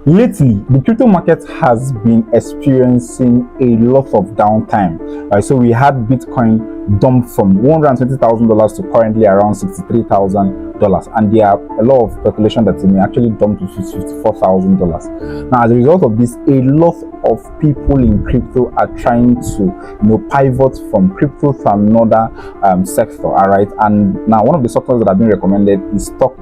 Lately, the crypto market has been experiencing a lot of downtime. Right, so we had Bitcoin dump from $120,000 to currently around $63,000, and there are a lot of speculation that it may actually dump to $54,000. Now, as a result of this, a lot of people in crypto are trying to pivot from crypto to another sector. All right, and now one of the sectors that have been recommended is stock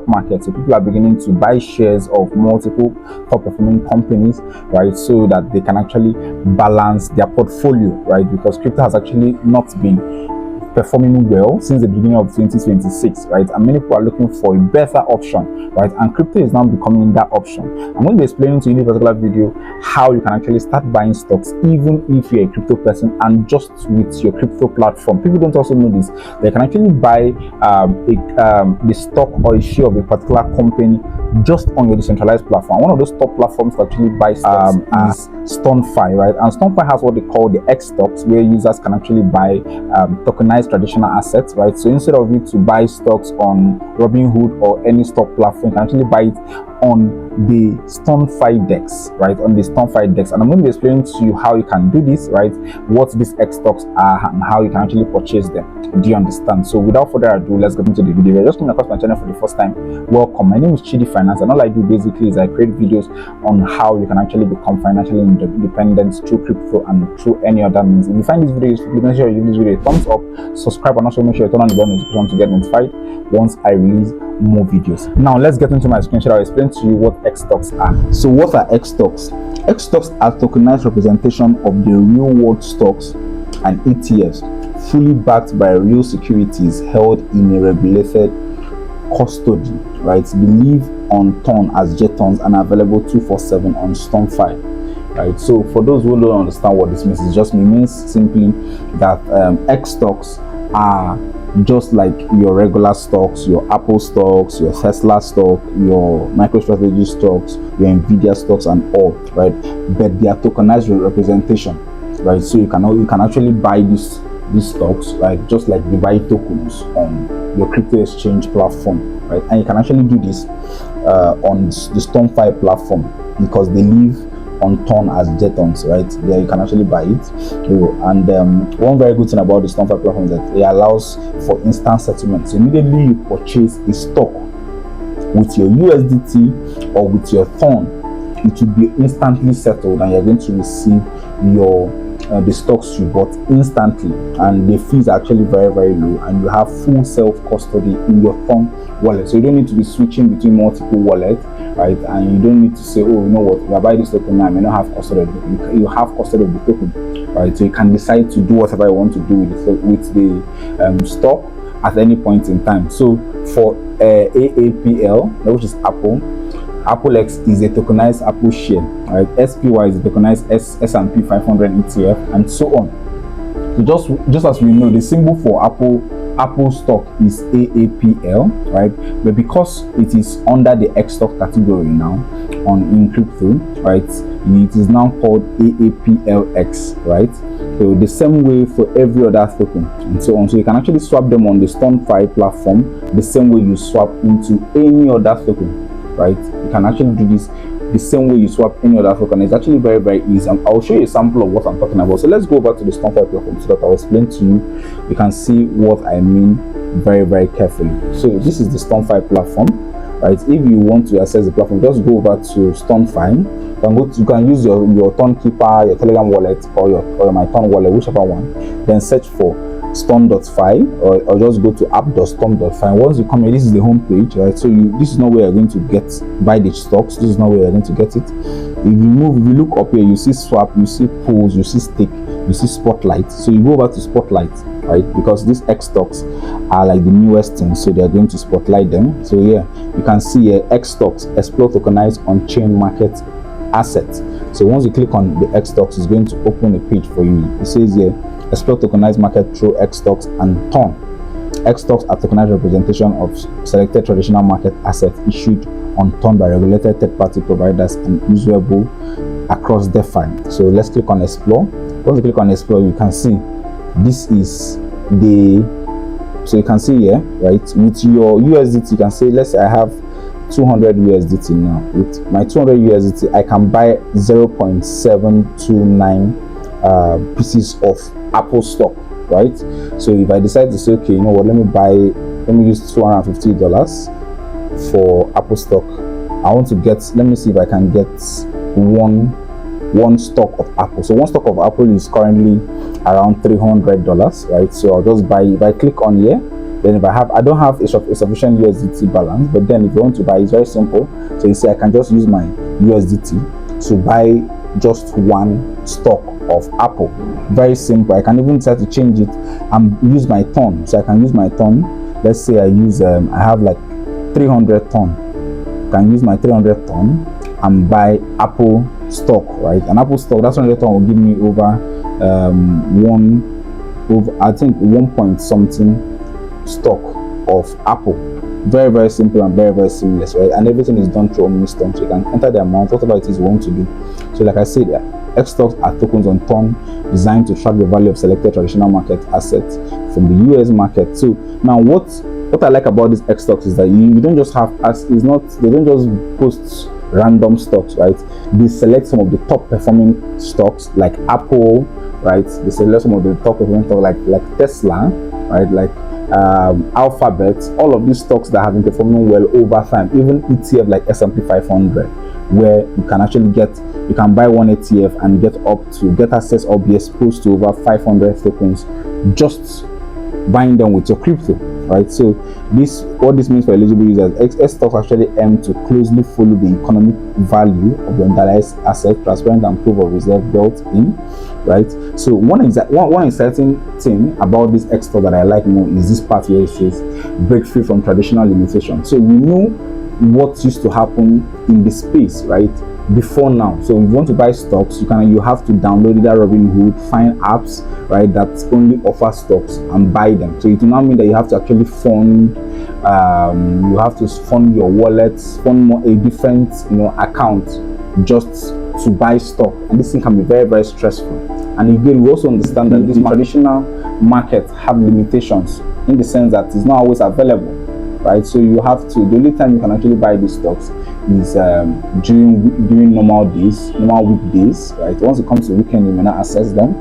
market. So people are beginning to buy shares of multiple top performing companies, right, so that they can actually balance their portfolio, right, because crypto has actually not been performing well since the beginning of 2026, right, and many people are looking for a better option, right, and crypto is now becoming that option. I'm going to be explaining to you in this particular video how you can actually start buying stocks even if you're a crypto person and just with your crypto platform. People don't also know this. They can actually buy the stock or a share of a particular company just on your decentralized platform. One of those top platforms to actually buy stocks is STONfi, right, and STONfi has what they call the xStocks, where users can actually buy tokenized traditional assets, right. So instead of you to buy stocks on Robinhood or any stock platform, you can actually buy it on the STONfi DEX, right, on the STONfi DEX. And I'm going to be explaining to you how you can do this, right, what these xStocks are and how you can actually purchase them. Do you understand? So without further ado, let's get into the video. If you're just coming across my channel for the first time, welcome. My name is Chidi Finance, and all I do basically is I create videos on how you can actually become financially independent through crypto and through any other means. If you find this video useful, please make sure you give this video a thumbs up, subscribe, and also make sure you turn on the bell notification to get notified once I release more videos. Now let's get into my screenshot. I'll explain to you what xStocks are. So what are xStocks? xStocks are tokenized representation of the real world stocks and ETFs, fully backed by real securities held in a regulated custody, right? Believe on ton as jetons and available 247 on STONfi, right? So for those who don't understand what this means, it means simply that xStocks are just like your regular stocks, your Apple stocks, your Tesla stock, your MicroStrategy stocks, your Nvidia stocks, and all, right? But they are tokenized representation, right? So you can actually buy these stocks, right, just like you buy tokens on your crypto exchange platform, right? And you can actually do this on the STONfi platform because they live on ton as jetons, right? There you can actually buy it. And one very good thing about the STONfi platform is that it allows for instant settlement. So immediately you purchase a stock with your USDT or with your ton, it will be instantly settled, and you're going to receive your the stocks you bought instantly, and the fees are actually very, very low, and you have full self-custody in your ton wallet. So you don't need to be switching between multiple wallets, right? And you don't need to say, oh, you know what, if I buy this token now, I may not have custody of it. You have custody of the token, right? So you can decide to do whatever you want to do with the stock at any point in time. So for AAPL, which is Apple X is a tokenized Apple share, right? SPY is a tokenized S&P 500 ETF, and so on. So just as we know, the symbol for Apple stock is AAPL, right? But because it is under the xStock category now in crypto, right, it is now called AAPLX, right? So the same way for every other token and so on. So you can actually swap them on the STONfi platform the same way you swap into any other token, right? You can actually do this the same way you swap any other token. It's actually very, very easy. I'll show you a sample of what I'm talking about. So let's go over to the STONfi platform so that I'll explain to you. You can see what I mean very, very carefully. So this is the STONfi platform, right? If you want to access the platform, just go over to STONfi. You can use your Tonkeeper, your Telegram wallet, or your My Ton wallet, whichever one. Then search for STON.fi or just go to app.ston.fi. Once you come here, this is the home page, right? So this is not where you're going to buy the stocks. This is not where you're going to get it. If you look up here, you see swap, you see pools, you see stake, you see spotlight. So you go over to spotlight, right? Because these xStocks are like the newest thing, so they're going to spotlight them. So yeah, you can see here xStocks, explore tokenized on-chain market assets. So once you click on the xStocks, it's going to open a page for you. It says here, explore tokenized market through xStocks and ton. xStocks are tokenized representation of selected traditional market assets issued on ton by regulated third-party providers and usable across DeFi. So let's click on explore. Once you click on explore, you can see this is the, so you can see here, right, with your USDT, you can say, let's say I have 200 USDT now. With my 200 USDT, I can buy 0.729 pieces of Apple stock, right? So if I decide to say, okay, you know what, let me use $250 for Apple stock. I want to get, let me see if I can get one stock of Apple. So one stock of Apple is currently around $300, right? So I'll just buy, if I click on here, then if I don't have a sufficient USDT balance, but then if you want to buy, it's very simple. So you see, I can just use my USDT to buy just one stock of Apple. Very simple. I can even decide to change it and use my ton. So I can use my ton. Let's say I use I have like 300 ton. I can use my 300 ton and buy Apple stock, right? An Apple stock, that's 100 ton will give me over I think 1 point something stock of Apple. Very, very simple and very, very seamless, right? And everything is done through OmniStone, so you can enter the amount, whatever it is you want to do. So like I said, xStocks are tokens on ton designed to track the value of selected traditional market assets from the US market. So now what I like about this xStocks is that you don't just have, they don't just post random stocks, right? They select some of the top performing stocks like Apple, right? They select some of the top performing stocks like Tesla, right? Like Alphabet, all of these stocks that have been performing well over time, even ETF like S&P 500, where you can actually you can buy one ETF and get access or be exposed to over 500 tokens just buying them with your crypto, right? So what this means for eligible users, xStocks actually aim to closely follow the economic value of the underlying asset, transparent and proof of reserve built in, right? So one exciting thing about this xStock that I like more is this part where it says break free from traditional limitations. So we know what used to happen in the space, right, before now. So if you want to buy stocks, you have to download either Robinhood, find apps, right, that only offer stocks and buy them. So it will now mean that you have to actually fund your wallet, fund a different account just to buy stock, and this thing can be very, very stressful. And again, we also understand that this traditional market have limitations in the sense that it's not always available, right? So you have to, the only time you can actually buy these stocks is during normal weekdays, right? Once it comes to weekend, you may not access them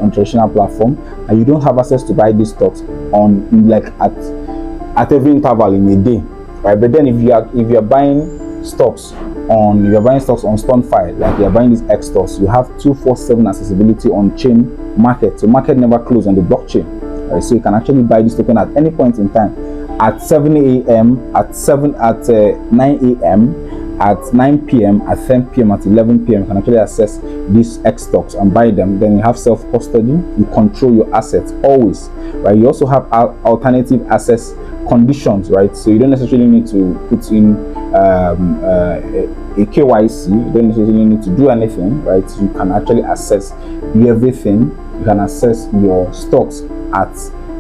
on traditional platform, and you don't have access to buy these stocks at every interval in a day, right? But then if you're buying stocks on STONfi, like you're buying these xStocks, you have 247 accessibility on chain market. So market never close on the blockchain, right? So you can actually buy this token at any point in time, at 7 a.m., at 9 a.m., at 9 p.m., at 10 p.m., at 11 p.m. You can actually access these xStocks and buy them. Then you have self-custody, you control your assets always, right? You also have alternative access conditions, right? So you don't necessarily need to put in a KYC, you don't necessarily need to do anything, right? You can actually access everything. You can access your stocks at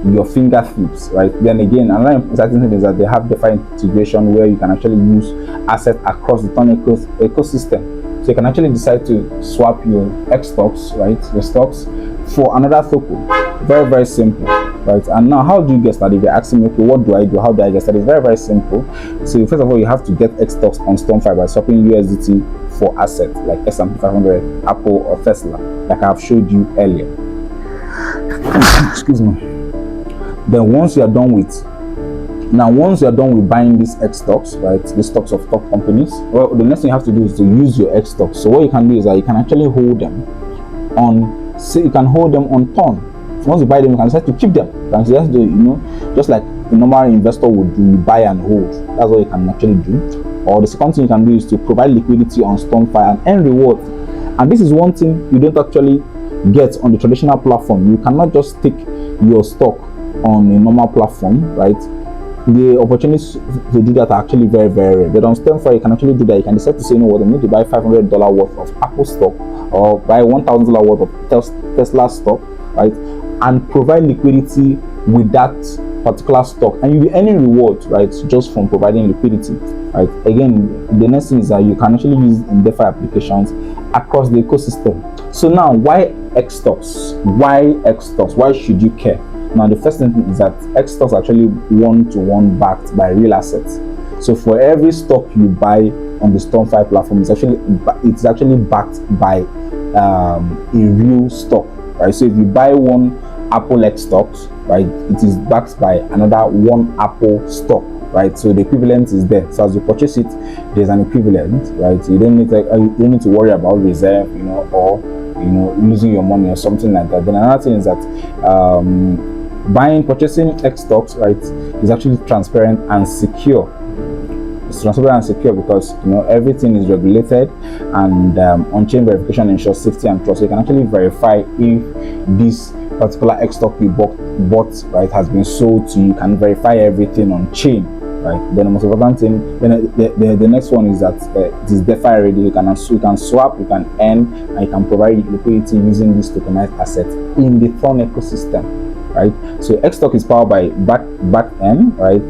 your fingertips, right? Then again, another exciting thing is that they have DeFi integration where you can actually use assets across the Ton ecosystem. So you can actually decide to swap your xStocks, right, your stocks, for another token. Very, very simple, right? And now, how do you get started? If you're asking me, okay, what do I do? How do I get started? It's very, very simple. So first of all, you have to get xStocks on STONfi by swapping USDT for assets like S&P 500, Apple, or Tesla, like I've showed you earlier. Excuse me. Then once you are done with buying these xStocks, right, the stocks of top companies, well, the next thing you have to do is to use your xStocks. So what you can do is that you can actually hold them on ton. So once you buy them, you can decide to keep them. You can decide to, just like a normal investor would do, buy and hold. That's what you can actually do. Or the second thing you can do is to provide liquidity on STONfi and earn reward. And this is one thing you don't actually get on the traditional platform. You cannot just take your stock on a normal platform, right? The opportunities to do that are actually very, very rare. But on STONfi, you can actually do that. You can decide to say, I need to buy $500 worth of Apple stock, or buy $1,000 worth of Tesla stock, right? And provide liquidity with that particular stock, and you'll be earning rewards, right, just from providing liquidity, right? Again, the next thing is that you can actually use in DeFi applications across the ecosystem. So now, why xStocks? Why should you care? Now, the first thing is that xStocks actually one-to-one backed by real assets. So for every stock you buy on the STONfi platform, it's actually backed by a real stock, right? So if you buy one Apple xStocks, right, it is backed by another one Apple stock, right? So the equivalent is there. So as you purchase it, there's an equivalent, right? So you don't need to worry about reserve, or losing your money or something like that. Then another thing is that purchasing xStocks, right, is actually transparent and secure. It's transparent and secure because everything is regulated, and on-chain verification ensures safety and trust. So you can actually verify if this particular xStock you bought, right, has been sold to you. You can verify everything on chain, right? Then the most important thing, the next one is that it is DeFi ready. You can swap, you can earn, and you can provide liquidity using this tokenized asset in the Thon ecosystem, right? So xStock is powered by backend, right?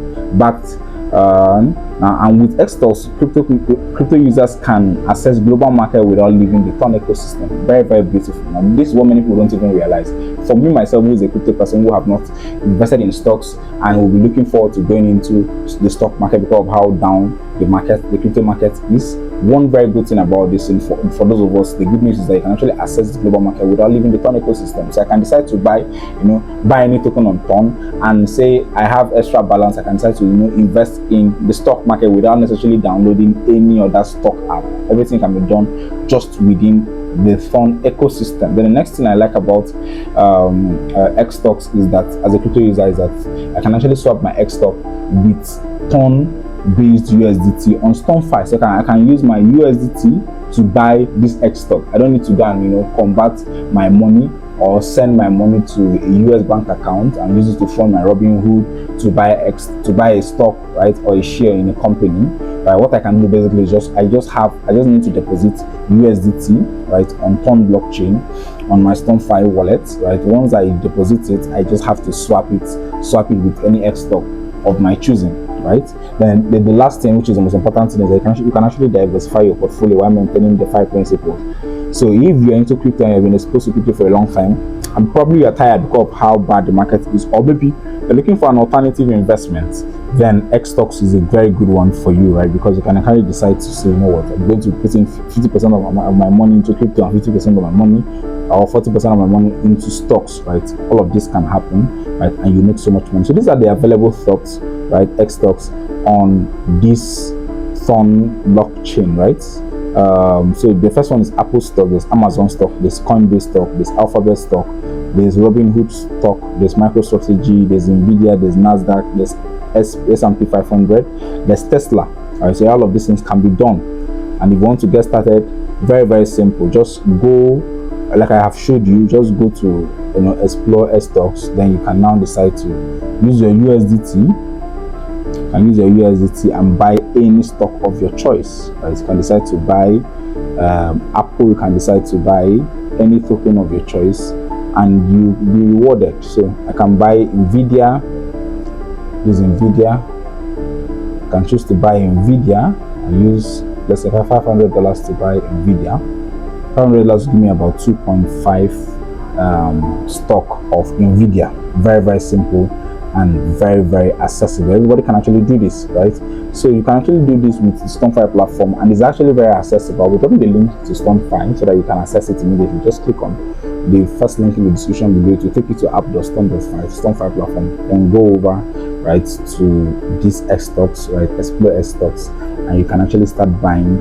And with xStocks, crypto users can access global market without leaving the Thon ecosystem. Very, very beautiful. Now, this is what many people don't even realize. For me myself, who is a crypto person who have not invested in stocks and will be looking forward to going into the stock market because of how down the crypto market is. One very good thing about this, and for those of us, the good news is that you can actually access the global market without leaving the Thon ecosystem. So I can decide to buy any token on Thon, and say I have extra balance, I can decide to invest in the stock market without necessarily downloading any other stock app. Everything can be done just within the Thon ecosystem. Then the next thing I like about xStocks is that, as a crypto user, is that I can actually swap my xStock with Thon based USDT on STONfi. So I can use my USDT to buy this xStock. I don't need to go and convert my money or send my money to a US bank account and use it to fund my Robinhood to buy a stock, right, or a share in a company. Right? What I can do basically is I just need to deposit USDT, right, on Thon blockchain on my STONfi wallet, right. Once I deposit it, I just have to swap it with any xStock of my choosing, right? Then the last thing, which is the most important thing, is that you can actually diversify your portfolio while maintaining the 5 principles. So if you're into crypto and you've been exposed to crypto for a long time, and probably you're tired because of how bad the market is, or maybe you're looking for an alternative investment, then xStocks is a very good one for you, right? Because you can actually decide to say, I'm going to put in 50% of my money into crypto and 50% of my money, or 40% of my money into stocks, right? All of this can happen, right? And you make so much money. So these are the available stocks, right? xStocks on this Thon blockchain, right? So the first one is Apple stock, there's Amazon stock, there's Coinbase stock, there's Alphabet stock, there's Robinhood stock, there's MicroStrategy, there's Nvidia, there's Nasdaq, there's S&P 500, there's Tesla. Alright, so all of these things can be done. And if you want to get started, very, very simple. Just go, like I have showed you, just go to explore xStocks. Then you can now decide to use your USDT. And buy any stock of your choice. Right? You can decide to buy Apple. You can decide to buy any token of your choice, and you'll be rewarded. So I can buy Nvidia. Use Nvidia. I can choose to buy Nvidia and use, let's say, $500 to buy Nvidia. $500 will give me about 2.5 stock of Nvidia. Very, very simple and very, very accessible. Everybody can actually do this, right? So you can actually do this with the STONfi platform, and it's actually very accessible. We'll put the link to STONfi so that you can access it immediately. Just click on the first link in the description below to take you to STONfi platform, then go over, right, to this xStocks, right, explore xStocks, and you can actually start buying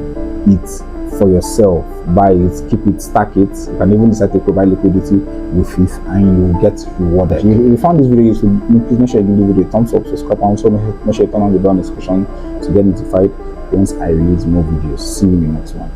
it for yourself. Buy it, keep it, stack it. You can even decide to provide liquidity with it, and you will get rewarded. If you found this video useful, please make sure you give the video a thumbs up, subscribe, and also make sure you turn on the bell notification to get notified once I release more videos. See you in the next one.